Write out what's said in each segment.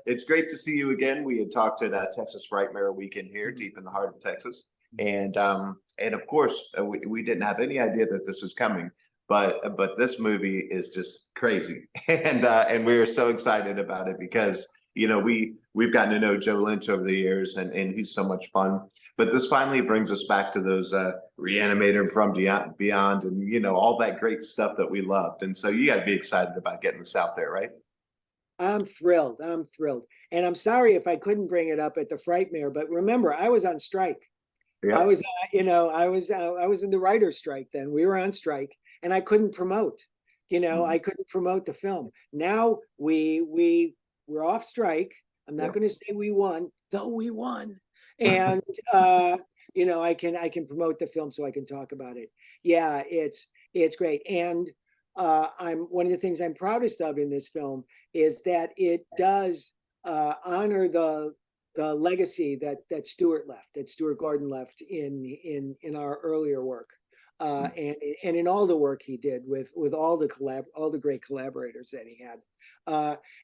it's great to see you again. We had talked at Texas Frightmare Weekend here, deep in the heart of Texas, and of course, we didn't have any idea that this was coming. But this movie is just crazy, and we are so excited about it because we've gotten to know Joe Lynch over the years, and he's so much fun. But this finally brings us back to those Reanimator from Beyond, and all that great stuff that we loved. And so you got to be excited about getting this out there, right? I'm thrilled. I'm thrilled. And I'm sorry if I couldn't bring it up at the Frightmare, but remember, I was on strike. I Yeah. was, I was in the writer's strike then. We were on strike, and I couldn't promote. Mhm. I couldn't promote the film. Now we're off strike. I'm not Yeah. going to say we won, though we won, and uh, I can promote the film so I can talk about it. Yeah, it's great, and I'm one of the things I'm proudest of in this film is that it does honor the legacy that Stuart left, that Stuart Gordon left in our earlier work, and in all the work he did with all the great collaborators that he had.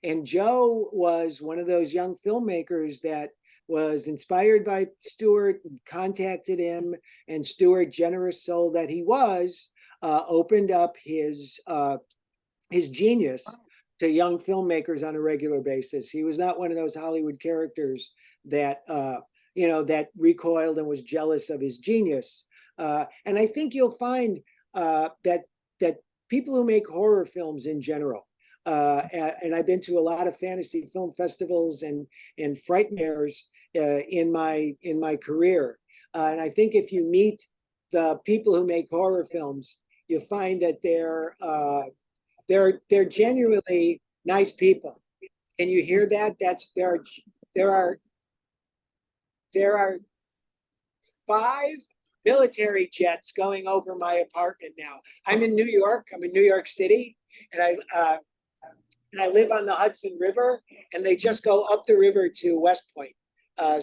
And Joe was one of those young filmmakers that was inspired by Stuart, contacted him, and Stuart, generous soul that he was, opened up his genius to young filmmakers on a regular basis. He was not one of those Hollywood characters that that recoiled and was jealous of his genius. And I think you'll find that people who make horror films in general, and I've been to a lot of fantasy film festivals and frightmares in my career, and I think if you meet the people who make horror films, you find that they're genuinely nice people. Can you hear that? There are there are 5 military jets going over my apartment now. I'm in New York. I'm in New York City, and I live on the Hudson River, and they just go up the river to West Point. Mm.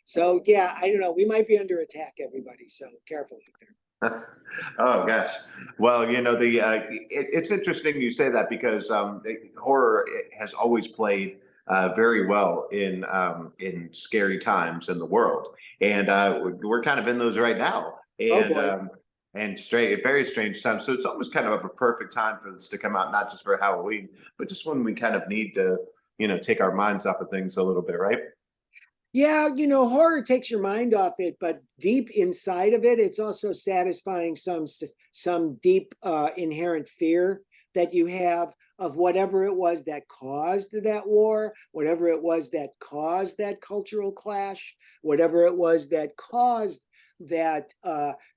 So yeah. I don't know. We might be under attack, everybody. So careful out there. Oh gosh. Well, it's interesting you say that because horror has always played very well in scary times in the world, and we're kind of in those right now, Oh and boy. very strange times. So it's almost kind of a perfect time for this to come out, not just for Halloween, but just when we kind of need to, take our minds off of things a little bit, right? Yeah, horror takes your mind off it, but deep inside of it, it's also satisfying some deep inherent fear that you have of whatever it was that caused that war, whatever it was that caused that cultural clash, whatever it was that caused that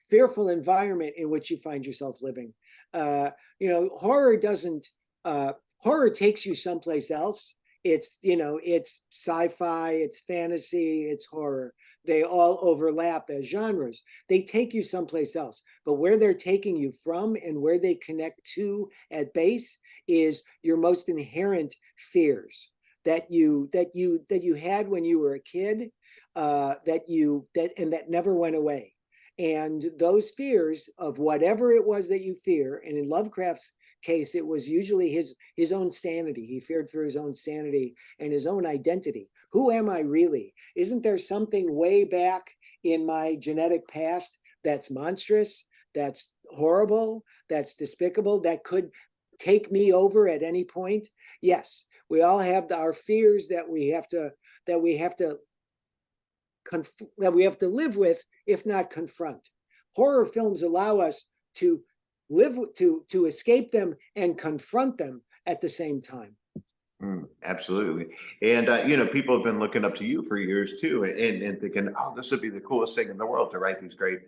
fearful environment in which you find yourself living. Horror doesn't. Horror takes you someplace else. It's sci-fi, it's fantasy, it's horror. They all overlap as genres. They take you someplace else, but where they're taking you from and where they connect to at base is your most inherent fears that you had when you were a kid, that never went away. And those fears of whatever it was that you fear, and in Lovecraft's case, it was usually his own sanity. He feared for his own sanity and his own identity. Who am I really? Isn't there something way back in my genetic past that's monstrous, that's horrible, that's despicable, that could take me over at any point? Yes, we all have our fears that we have to that we have to that we have to live with, if not confront. Horror films allow us to to escape them and confront them at the same time. Absolutely. And people have been looking up to you for years too, and thinking, oh, this would be the coolest thing in the world to write these great,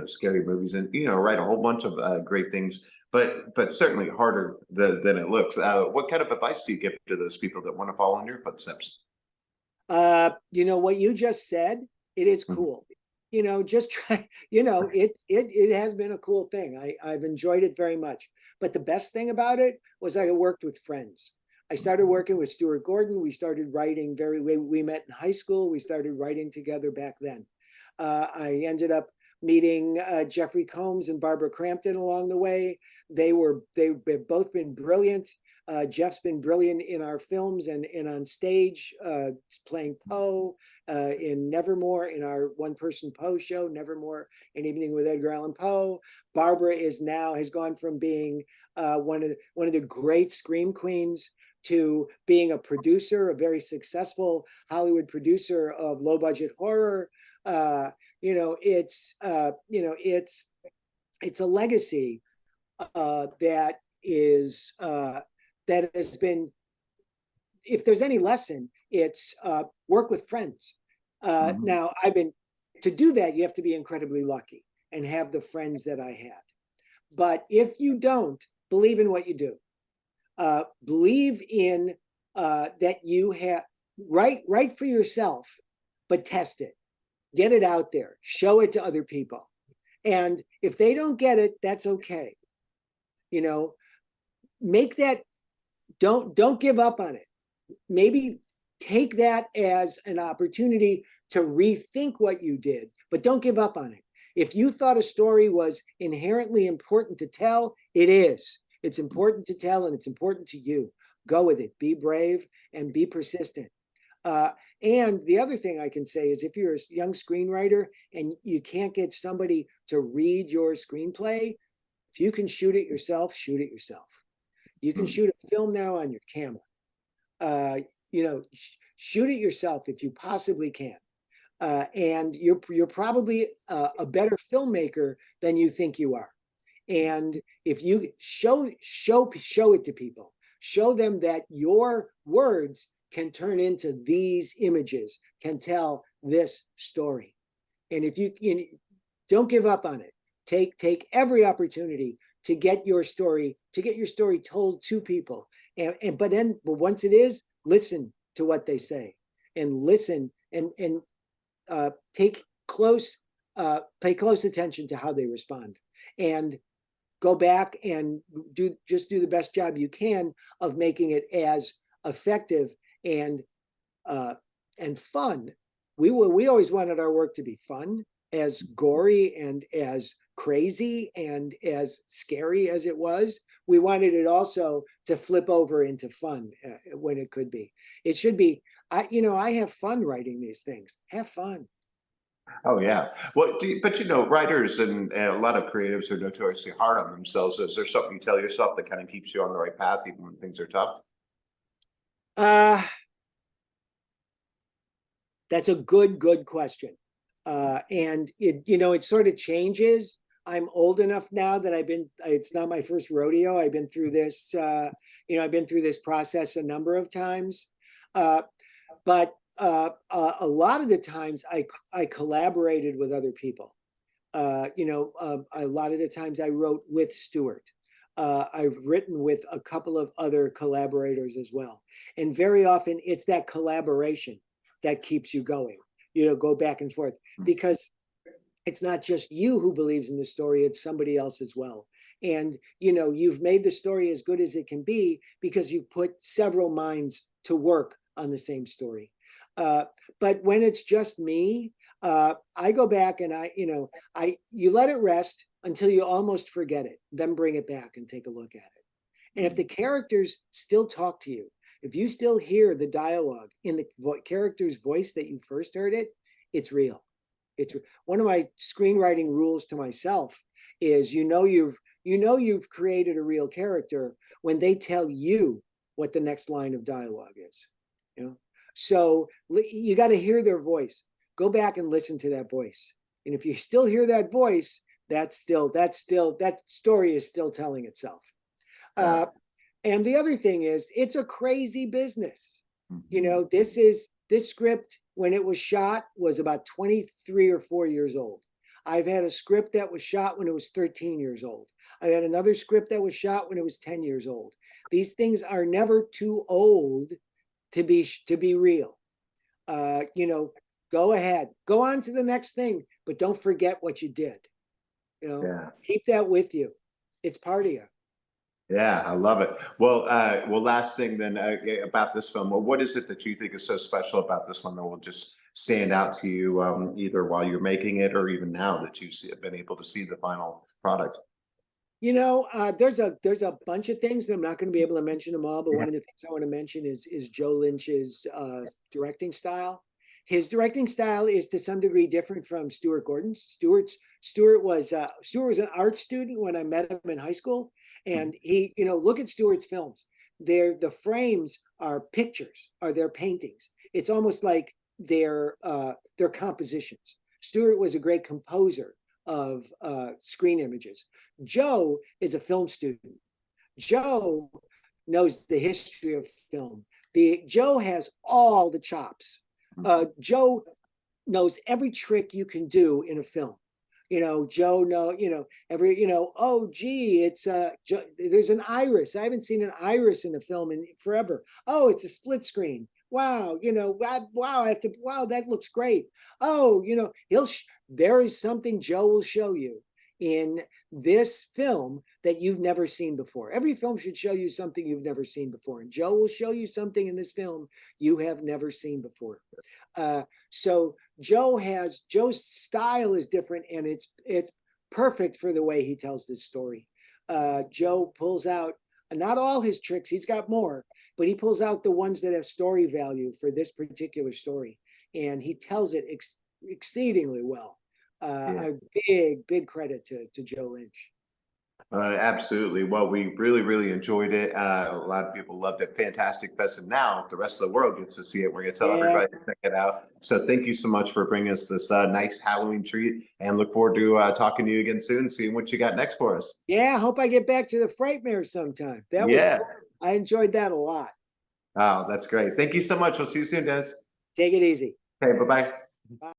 scary movies, and write a whole bunch of great things, but certainly harder than it looks. What kind of advice do you give to those people that want to follow in your footsteps? What you just said, it is Mhm. cool. Just try, it has been a cool thing. I've enjoyed it very much. But the best thing about it was I worked with friends. I started working with Stuart Gordon. We started writing we met in high school. We started writing together back then. I ended up meeting Jeffrey Combs and Barbara Crampton along the way. They've both been brilliant. Jeff's been brilliant in our films and on stage, playing Poe in Nevermore, in our one-person Poe show, Nevermore, An Evening with Edgar Allan Poe. Barbara has gone from being one of the great scream queens to being a producer, a very successful Hollywood producer of low-budget horror. It's a legacy that has been, if there's any lesson, it's work with friends. Now, to do that, you have to be incredibly lucky and have the friends that I had. But if you don't, believe in what you do. Believe in that you have, write for yourself, but test it. Get it out there. Show it to other people. And if they don't get it, that's okay. Make that, don't give up on it. Maybe take that as an opportunity to rethink what you did, but don't give up on it. If you thought a story was inherently important to tell, it is. It's important to tell, and it's important to you. Go with it. Be brave and be persistent. And the other thing I can say is, if you're a young screenwriter and you can't get somebody to read your screenplay, if you can shoot it yourself, shoot it yourself. You can shoot a film now on your camera. Shoot it yourself if you possibly can. And you're probably a better filmmaker than you think you are. And if you show it to people, show them that your words can turn into these images, can tell this story. And if you don't give up on it, take every opportunity to get your story told to people. But once it is, listen to what they say, and listen and pay close attention to how they respond, and go back and do the best job you can of making it as effective and fun. We always wanted our work to be fun, as gory and as crazy and as scary as it was. We wanted it also to flip over into fun when it could be. It should be. I have fun writing these things. Have fun. Oh yeah. Well, but writers and a lot of creatives are notoriously hard on themselves. Is there something you tell yourself that kind of keeps you on the right path even when things are tough? That's a good question. And it sort of changes. I'm old enough now that it's not my first rodeo. I've been through this, I've been through this process a number of times. But a lot of the times I collaborated with other people. A lot of the times I wrote with Stuart. I've written with a couple of other collaborators as well. And very often it's that collaboration that keeps you going, go back and forth, because it's not just you who believes in the story, it's somebody else as well. And, you've made the story as good as it can be because you've put several minds to work on the same story. But when it's just me, I go back and you let it rest until you almost forget it, then bring it back and take a look at it. And if the characters still talk to you, if you still hear the dialogue in the character's voice that you first heard it, it's real. It's one of my screenwriting rules to myself is, you've created a real character when they tell you what the next line of dialogue is. So you got to hear their voice. Go back and listen to that voice. And if you still hear that voice, that story is still telling itself. And the other thing is, it's a crazy business. This script, when it was shot, was about 23 or 4 years old. I've had a script that was shot when it was 13 years old. I had another script that was shot when it was 10 years old. These things are never too old to be real. Go ahead, go on to the next thing, but don't forget what you did. Keep that with you. It's part of you. Yeah, I love it. Well, last thing then about this film. Well, what is it that you think is so special about this one that will just stand out to you, either while you're making it or even now that you've been able to see the final product? There's a bunch of things that I'm not going to be able to mention them all, but Yeah. one of the things I want to mention is Joe Lynch's directing style. His directing style is to some degree different from Stuart Gordon's. Stuart was an art student when I met him in high school, and he, look at Stuart's films. The frames are pictures, are their paintings. It's almost like their compositions. Stuart was a great composer of screen images. Joe is a film student. Joe knows the history of film. Joe has all the chops. Joe knows every trick you can do in a film. Joe oh gee, it's there's an iris. I haven't seen an iris in a film in forever. Oh, it's a split screen. Wow, wow, I have to, wow, that looks great. Oh, there is something Joe will show you in this film that you've never seen before. Every film should show you something you've never seen before. And Joe will show you something in this film you have never seen before. So Joe's style is different, and it's perfect for the way he tells this story. Joe pulls out not all his tricks, he's got more, but he pulls out the ones that have story value for this particular story, and he tells it exceedingly well. A big credit to Joe Lynch. Absolutely. Well, we really, really enjoyed it. A lot of people loved it. Fantastic Fest. And now the rest of the world gets to see it. We're going to tell everybody to check it out. So thank you so much for bringing us this nice Halloween treat, and look forward to talking to you again soon, seeing what you got next for us. Yeah, I hope I get back to the Frightmare sometime. That was Yeah. cool. I enjoyed that a lot. Oh, that's great. Thank you so much. We'll see you soon, Dennis. Take it easy. Okay, bye-bye. Bye.